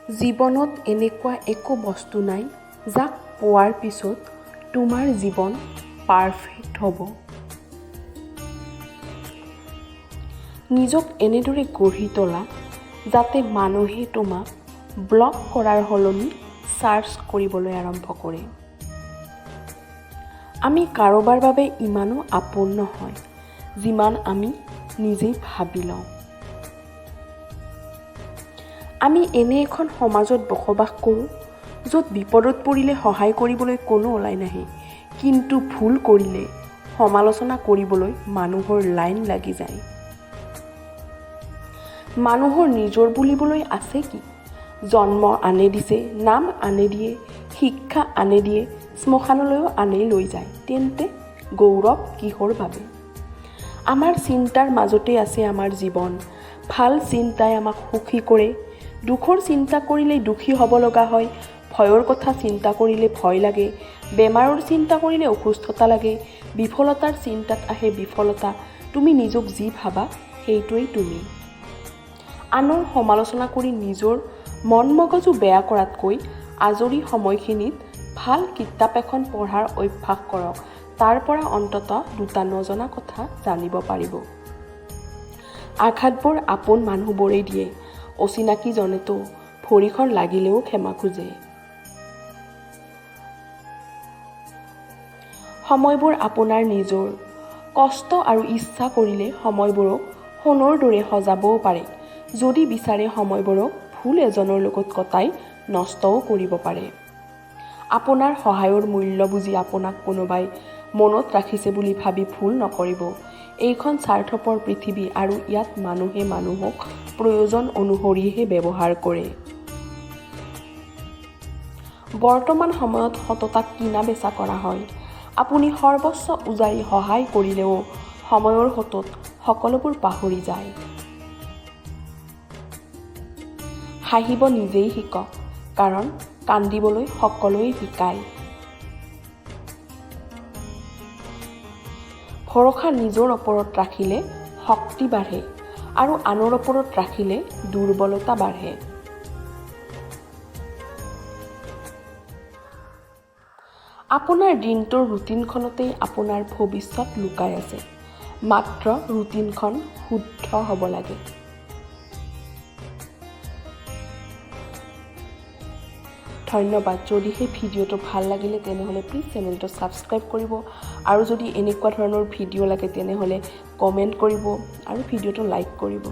জীৱনত এনেকুৱা একো বস্তু নাই যাক পোৱাৰ পিছত তোমাৰ জীৱন পাৰফেক্ট হ'ব। নিজক এনেদৰে গঢ়ি তোলা যাতে মানুহে তোমাক ব্লক কৰাৰ সলনি চাৰ্চ কৰিবলৈ আৰম্ভ কৰে। আমি কাৰোবাৰ বাবে ইমানো আপোন নহয় যিমান আমি নিজেই ভাবি লওঁ। আমি এনে এখন সমাজত বসবাস কৰোঁ য'ত বিপদত পৰিলে সহায় কৰিবলৈ কোনো ওলাই নাহে, কিন্তু ভুল কৰিলে সমালোচনা কৰিবলৈ মানুহৰ লাইন লাগি যায়। মানুহৰ নিজৰ বুলিবলৈ আছে কি? জন্ম আনে দিছে, নাম আনে দিয়ে, শিক্ষা আনে দিয়ে, শ্মশানলৈও আনে লৈ যায়। তেন্তে গৌৰৱ কিহৰ বাবে? আমাৰ চিন্তাৰ মাজতে আছে আমাৰ জীৱন। ভাল চিন্তাই আমাক সুখী কৰে। দুখৰ চিন্তা কৰিলে দুখী হ'ব লগা হয়। ভয়ৰ কথা চিন্তা কৰিলে ভয় লাগে। বেমাৰৰ চিন্তা কৰিলে অসুস্থতা লাগে। বিফলতাৰ চিন্তাত আহে বিফলতা। তুমি নিজক যি ভাবা সেইটোৱেই তুমি। আনৰ সমালোচনা কৰি নিজৰ মন মগজু বেয়া কৰাতকৈ আজৰি সময়খিনিত ভাল কিতাপ এখন পঢ়াৰ অভ্যাস কৰক। তাৰ পৰা অন্ততঃ দুটা নজনা কথা জানিব পাৰিব। আঘাতবোৰ আপোন মানুহবোৰেই দিয়ে। অচিনাকিজনেতো ভৰিখন লাগিলেও ক্ষমা খোজে। সময়বোৰ আপোনাৰ নিজৰ। কষ্ট আৰু ইচ্ছা কৰিলে সময়বোৰক সোণৰ দৰে সজাবও পাৰে। যদি বিচাৰে সময়বোৰক ভুল এজনৰ লগত কটাই নষ্টও কৰিব পাৰে। আপোনাৰ সহায়ৰ মূল্য বুজি আপোনাক কোনোবাই মনত ৰাখিছে বুলি ভাবি ভুল নকৰিব। এইখন স্বাৰ্থপৰ পৃথিৱী আৰু ইয়াত মানুহে মানুহক প্ৰয়োজন অনুসৰিহে ব্যৱহাৰ কৰে। বৰ্তমান সময়ত সততাক কিনা বেচা কৰা হয়। আপুনি সৰ্বস্ব উজাৰি সহায় কৰিলেও সময়ৰ সোঁতত সকলোবোৰ পাহৰি যায়। হাঁহিব নিজেই শিকক, কাৰণ কান্দিবলৈ সকলোৱে শিকায়। ভৰসা নিজৰ ওপৰত ৰাখিলে শক্তি বাঢ়ে আৰু আনৰ ওপৰত ৰাখিলে দুৰ্বলতা বাঢ়ে। আপোনাৰ দিনটোৰ ৰুটিনখনতেই আপোনাৰ ভৱিষ্যত লুকাই আছে। মাত্ৰ ৰুটিনখন শুদ্ধ হ'ব লাগে। ধন্যবাদ। যদিহে ভিডিঅ'টো ভাল লাগিলে তেনেহ'লে প্লিজ চেনেলটো ছাবস্ক্ৰাইব কৰিব আৰু যদি এনেকুৱা ধৰণৰ ভিডিঅ' লাগে তেনেহ'লে কমেণ্ট কৰিব আৰু ভিডিঅ'টো লাইক কৰিব।